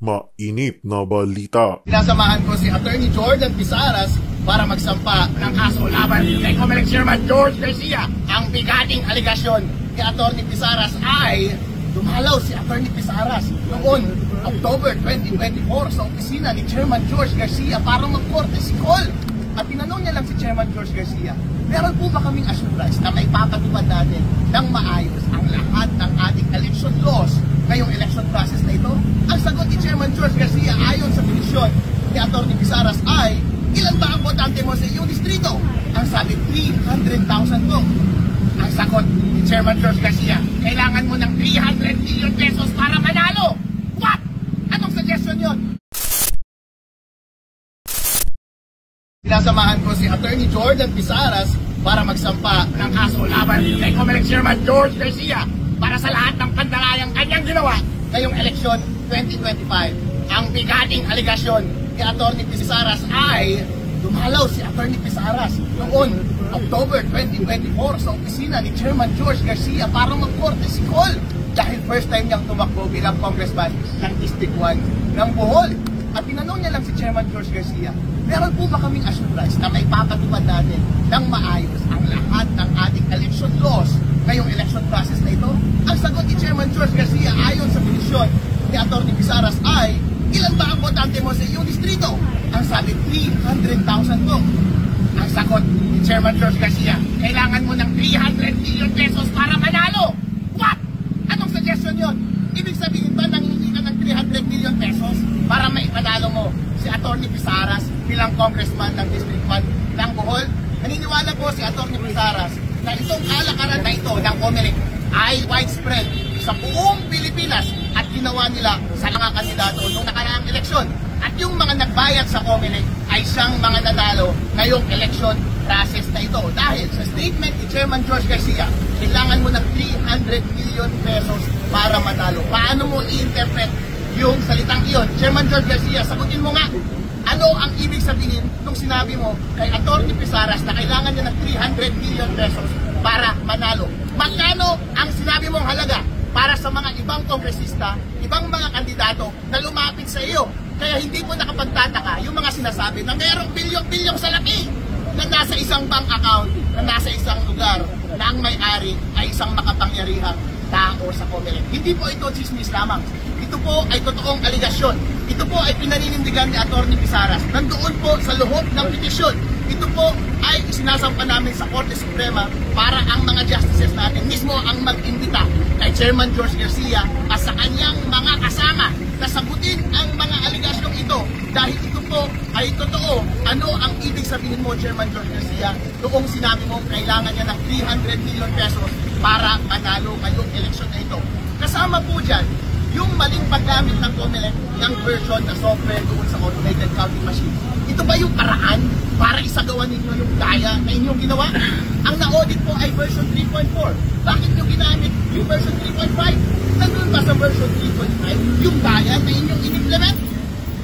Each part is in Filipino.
Mainit na balita. Sinasamahan ko si Attorney Jordan Pisaras para magsampa ng kaso laban kay Comelec Chairman George Garcia. Ang bigating aligasyon kay Attorney Pisaras ay dumalaw si Attorney Pisaras noon October 2024 sa opisina ni Chairman George Garcia para mag-korte si Col. At tinanong niya lang si Chairman George Garcia, meron po ba kaming assurance na may papatupad natin ng maayos ang lahat ng ating election laws ngayong election process na ito? Ang sagot ni Chairman George Garcia ayon sa petisyon ni Attorney Pisaras ay, ilan ba ang botante mo sa iyong distrito? Ang sabi, 300,000 po. Ang sagot ni Chairman George Garcia, kailangan mo ng 300 million pesos para manalo. What? Anong suggestion yun? Sinasamahan ko si Attorney Jordan Pisaras para magsampa ng kaso laban kay Comelec Chairman George Garcia para sa lahat ng pandarayang kanyang ginawa ngayong eleksyon 2025. Ang bigating aligasyon ni Attorney Pisaras ay dumalaw si Attorney Pisaras noon October 2024 sa opisina ni Chairman George Garcia para mag-korte si Col dahil first time niyang tumakbo bilang congressman ng District 1 ng Bohol. At tinanong niya lang si Chairman George Garcia, meron po ba kaming assurance na may papatupad natin ng maayos ang lahat ng ating election laws ngayong election process na ito? Ang sagot ni Chairman George Garcia ayon sa petisyon ni Attorney Pisaras ay, ilan ba ang botante mo sa iyong distrito? Ang sabi, 300,000 po. Ang sagot ni Chairman George Garcia, kailangan mo ng 300 million pesos para manalo. What? Anong suggestion yun? Ibig sabihin ba nangingi ka ng 300 million pesos para maipanalo mo si Attorney Pisaras bilang congressman ng District 1 ng Bohol? Naniniwala po si Attorney Pisaras na itong kalakaran na ito ng Comelec ay widespread sa buong Pilipinas at ginawa nila sa mga kandidato noong nakaraang eleksyon. At yung mga nagbayad sa Comelec ay siyang mga nanalo ngayong election process na ito. Dahil sa statement ni Chairman George Garcia, kailangan mo ng 300 million pesos para matalo. Paano mo i-interpret yung salitang iyon? Chairman George Garcia, sagutin mo nga, ano ang ibig sabihin nung sinabi mo kay Attorney Pisaras na kailangan niya ng 300 million pesos para manalo? Magkano ang sinabi mong halaga para sa mga ibang kongresista, ibang mga kandidato na lumapit sa iyo? Kaya hindi mo nakapagtataka yung mga sinasabi na mayroong bilyong-bilyong salapi na nasa isang bank account, na nasa isang lugar, na ang may-ari ay isang makapangyarihang tao sa Comelec. Hindi po ito chismis lamang. Ito po ay totoong aligasyon. Ito po ay pinaninindigan ni Attorney Pisaras. Nandoon po sa loob ng petisyon. Ito po ay sinasampa namin sa Korte Suprema para ang mga justices natin mismo ang mag-imbita kay Chairman George Garcia at sa kanyang mga kasama na sagutin ang mga aligasyong ito dahil ito po ay totoo. Ano ang ibig sabihin mo, Chairman George Garcia, noong sinabi mo kailangan niya ng 300 million pesos para manalo ngayong eleksyon na ito? Kasama po dyan yung maling paggamit ng Comelec ng version na software doon sa automated counting machine. Ito ba yung paraan para isagawa ninyo yung gaya na inyong ginawa? Ang na-audit po ay version 3.4. Bakit nyo ginamit yung version 3.5? Nandun ba sa version 3.5 yung gaya na inyong in-implement?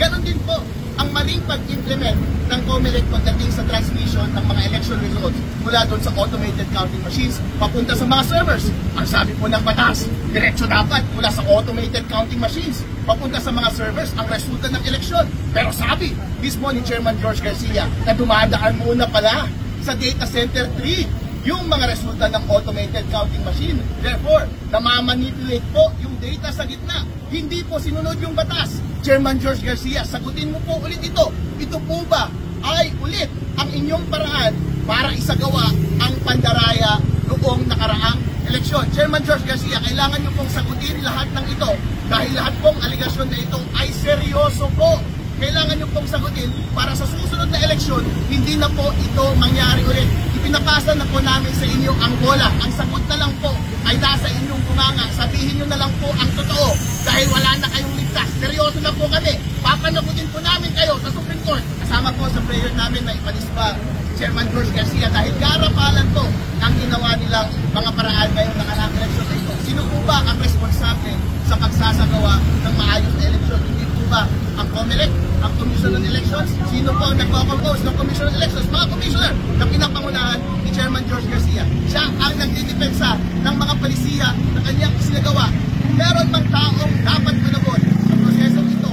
Ganon din po ang maling pag-implement ng Comelec pagdating sa transmission ng mga election results mula doon sa automated counting machines papunta sa mga servers. Ang sabi po ng batas, diretso dapat mula sa automated counting machines papunta sa mga servers ang resulta ng eleksyon. Pero sabi mismo ni Chairman George Garcia na dumadaan muna pala sa data center 3 yung mga resulta ng automated counting machine. Therefore, namamanipulate po yung data sa gitna. Hindi po sinunod yung batas. Chairman George Garcia, sagutin mo po ulit ito. Ito po ba ay ulit ang inyong paraan para isagawa ang pandaraya noong nakaraang eleksyon? Chairman George Garcia, kailangan nyo pong sagutin lahat ng ito dahil lahat pong aligasyon na ito ay seryoso po. Kailangan nyo pong sagutin para sa susunod na eleksyon, hindi na po ito mangyari ulit. Ipinapasa na po namin sa inyo ang bola. Ang sagot na lang po ay nasa inyong bunganga. Sabihin nyo na lang po ang totoo dahil wala na kayong ligtas. Seryoso na po kami. Papanagutin po namin kayo sa Supreme Court. Kasama po sa prayer namin na ipanispa Chairman George Garcia dahil garapalan po ang ginawa nilang mga paraan ngayong nakaraang eleksyon na ito. Sino po ba ang responsable sa pagsasagawa ng maayos na eleksyon? Hindi po ba ang Comelec, ang Commission on Elections? Sino po ang nagpo-compose ng Commission on Elections? Mga commissioner na pinapangunahan ni Chairman George Garcia. Siya ang nagdidepensa ng mga palisiya na kanyang isinagawa. Meron mang taong dapat managot sa prosesong ito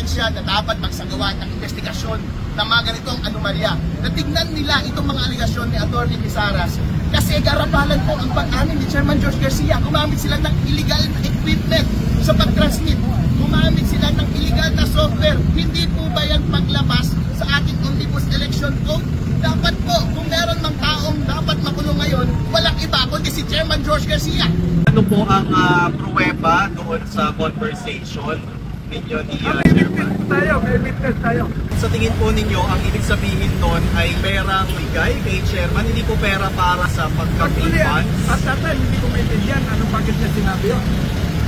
ahensya na dapat magsagawa ng investigasyon ng mga ganitong anomalya. Natignan nila itong mga aligasyon ni Atty. Pisaras kasi garapalan po ang pag-amin ni Chairman George Garcia. Gumamit sila ng illegal na equipment sa pag-transmit. Gumamit sila ng illegal na software. Hindi po ba yan paglabas sa ating Omnibus Election Code? Dapat po, kung meron mang taong dapat makulong ngayon, walang iba kundi si Chairman George Garcia. Ano po ang pruweba doon sa conversation ninyo ni May witness tayo. Sa tingin po ninyo, ang ibig sabihin nun ay perang bigay kay chairman, hindi po pera para sa pag-campaign funds? At that time, hindi ko maintindihan bakit niya sinabi yun.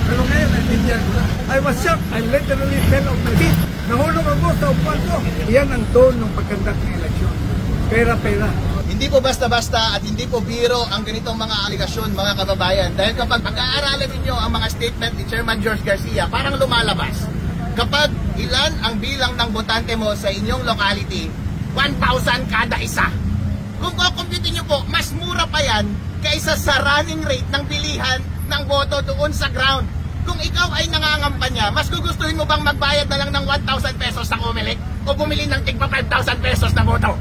Pero ngayon, naintindihan ko na. I was shocked. I literally fell off my feet. Nahulog ako sa upuan ko. Yan ang tone ng pagkandak ng eleksyon. Pera-pera. Hindi po basta-basta at hindi po biro ang ganitong mga aligasyon, mga kababayan. Dahil kapag pag-aaralan ninyo ang mga statement ni Chairman George Garcia, parang lumalabas. Kapag ilan ang bilang ng botante mo sa inyong locality, 1,000 kada isa. Kung kukumpitin nyo po, mas mura pa yan kaysa sa running rate ng bilihan ng boto doon sa ground. Kung ikaw ay nangangampanya, mas gugustuhin mo bang magbayad na lang ng 1,000 pesos sa Comelec o bumili ng tigpa 5,000 pesos na boto?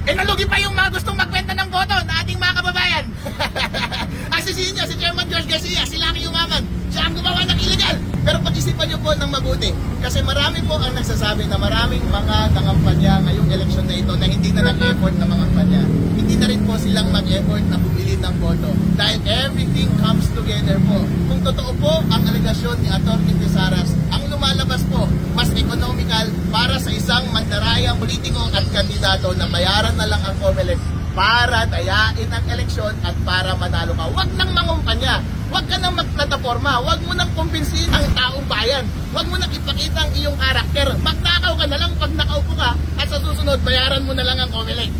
Eh nalugi pa yung mga gustong magbenta ng boto na ating mga kababayan. Asisihin nyo, si Chairman George Garcia, sila ang yumaman. Siya ang gumawa ng illegal. Pero pag-isipan nyo po ng mabuti. Kasi marami po ang nagsasabi na maraming mga nangampanya ngayong eleksyon na ito na hindi na nag-effort na mangampanya. Hindi na rin po silang mag-effort na bumili ng boto. Dahil everything comes together po. Kung totoo po ang alegasyon ni Atty. Pisaras, ang lumalabas po, mas economical para sa isang mandarayang politiko at kandidato na bayaran na lang ang Comelec para dayain ang eleksyon at para manalo ka. Huwag nang mangumpanya. Huwag ka nang magplataforma. Huwag mo nang kumbinsin ang taong bayan. Huwag mo nang ipakita ang iyong karakter. Magnakaw ka na lang pag nakaupo ka at sa susunod, bayaran mo na lang ang Comelec.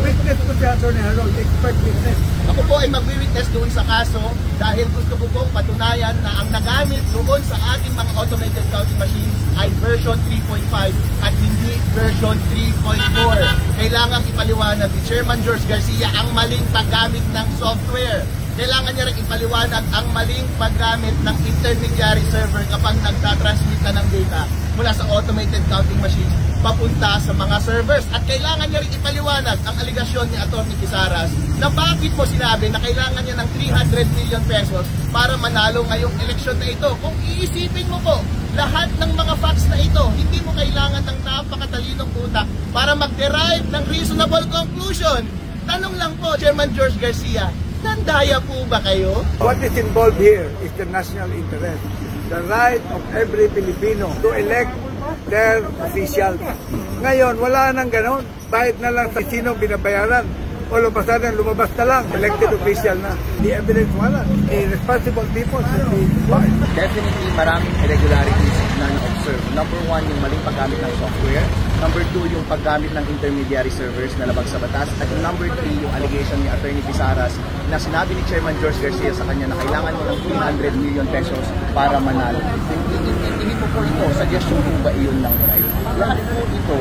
Witness ko si Atty. Harold, expert witness. Ako po ay magwi-witness doon sa kaso dahil gusto ko pong patunayan na ang nagamit doon sa ating mga automated counting machines ay version 3.5 at hindi version 3.4. Kailangan ipaliwanag ni Chairman George Garcia ang maling paggamit ng software. Kailangan niya rin ipaliwanag ang maling paggamit ng intermediary server kapag nagtatransmit ka ng data mula sa automated counting machines papunta sa mga servers. At kailangan niya rin ipaliwanag ang aligasyon ni Atty. Pisaras na bakit mo sinabi na kailangan niya ng 300 million pesos para manalo ngayong eleksyon na ito. Kung iisipin mo po, lahat ng mga facts na ito, hindi mo kailangan ng napakatalinong utak para mag-derive ng reasonable conclusion. Tanong lang po, Chairman George Garcia, nandaya po ba kayo? What is involved here is the national interest. The right of every Filipino to elect their officials. Ngayon, wala nang ganon. Bahit na lang sa sino binabayaran. All of a sudden, lumabas na lang. Elected official na. The evidence wala. Irresponsible people should be fined. Definitely, maraming irregularities na na-observe. Number one, yung maling paggamit ng software. Number two, yung paggamit ng intermediary servers na labag sa batas. At yung number three, yung allegation ni Atty. Pisaras na sinabi ni Chairman George Garcia sa kanya na kailangan mo ng 300 million pesos para manalo. Hindi po ito, suggestion po ba iyon ng right? Lahat po ito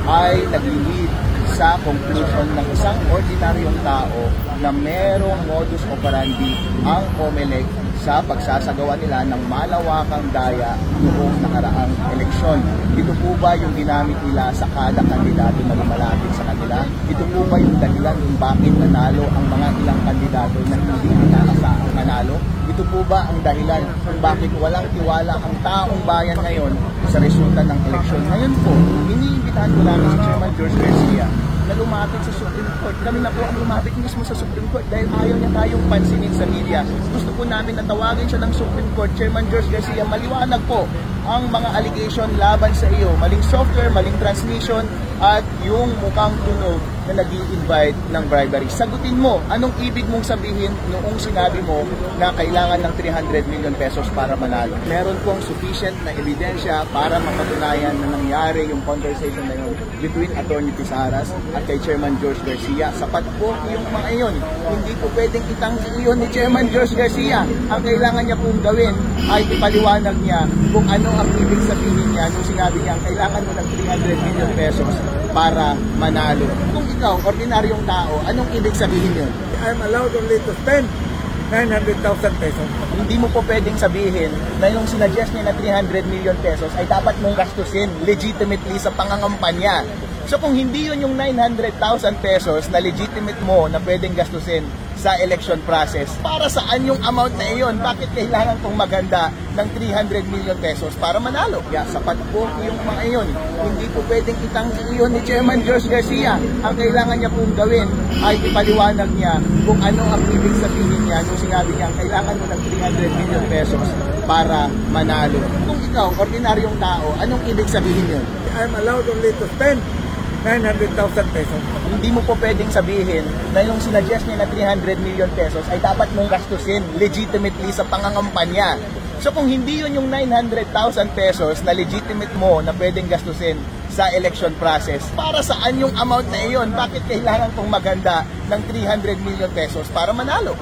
ay nag-lead sa conclusion ng isang ordinaryong tao na merong modus operandi ang Comelec sa pagsasagawa nila ng malawakang daya noong nakaraang eleksyon. Ito po ba yung ginamit nila sa kada kandidato na lumalapit sa kanila? Ito po ba yung dahilan kung bakit nanalo ang mga ilang kandidato na hindi inaasahang manalo? Ito po ba ang dahilan kung bakit walang tiwala ang taong bayan ngayon sa resulta ng eleksyon? Ngayon po, iniimbitahan ko namin si Chairman George Garcia na lumapit sa Supreme Court. Kami na po ang lumapit mismo sa Supreme Court dahil ayaw niya tayong pansinin sa media. Gusto po namin na tawagin siya ng Supreme Court. Chairman George Garcia, maliwanag po ang mga allegation laban sa iyo. Maling software, maling transmission, at yung mukhang tunog na nag-i-invite ng bribery. Sagutin mo, anong ibig mong sabihin noong sinabi mo na kailangan ng 300 million pesos para manalo? Meron pong sufficient na ebidensya para mapatunayan na nangyari yung conversation na yun between Atty. Pisaras at kay Chairman George Garcia. Sapat po yung mga yun. Hindi po pwedeng itanggi yun ni Chairman George Garcia. Ang kailangan niya pong gawin ay ipaliwanag niya kung ano ang ibig sabihin niya nung sinabi niya kailangan mo ng 300 million pesos para manalo. Kung ikaw, ordinaryong tao, anong ibig sabihin yun? I'm allowed only to spend 900,000 pesos. Hindi mo po pwedeng sabihin na yung sinuggest niya na 300 million pesos ay dapat mong gastusin legitimately sa pangangampanya. So kung hindi yun yung 900,000 pesos na legitimate mo na pwedeng gastusin sa election process, para saan yung amount na iyon? Bakit kailangan kong maganda ng 300 million pesos para manalo? Kaya sapat po yung mga iyon. Hindi po pwedeng itanggi iyon ni Chairman George Garcia. Ang kailangan niya pong gawin ay ipaliwanag niya kung ano ang ibig sabihin niya nung sinabi niya kailangan mo ng 300 million pesos para manalo. Kung ikaw, ordinaryong tao, anong ibig sabihin yun? I'm allowed only to spend 900,000 pesos. Hindi mo po pwedeng sabihin na yung sinuggest niya na 300 million pesos ay dapat mong gastusin legitimately sa pangangampanya. So kung hindi yun yung 900,000 pesos na legitimate mo na pwedeng gastusin sa election process, para saan yung amount na iyon? Bakit kailangan kong maganda ng 300 million pesos para manalo?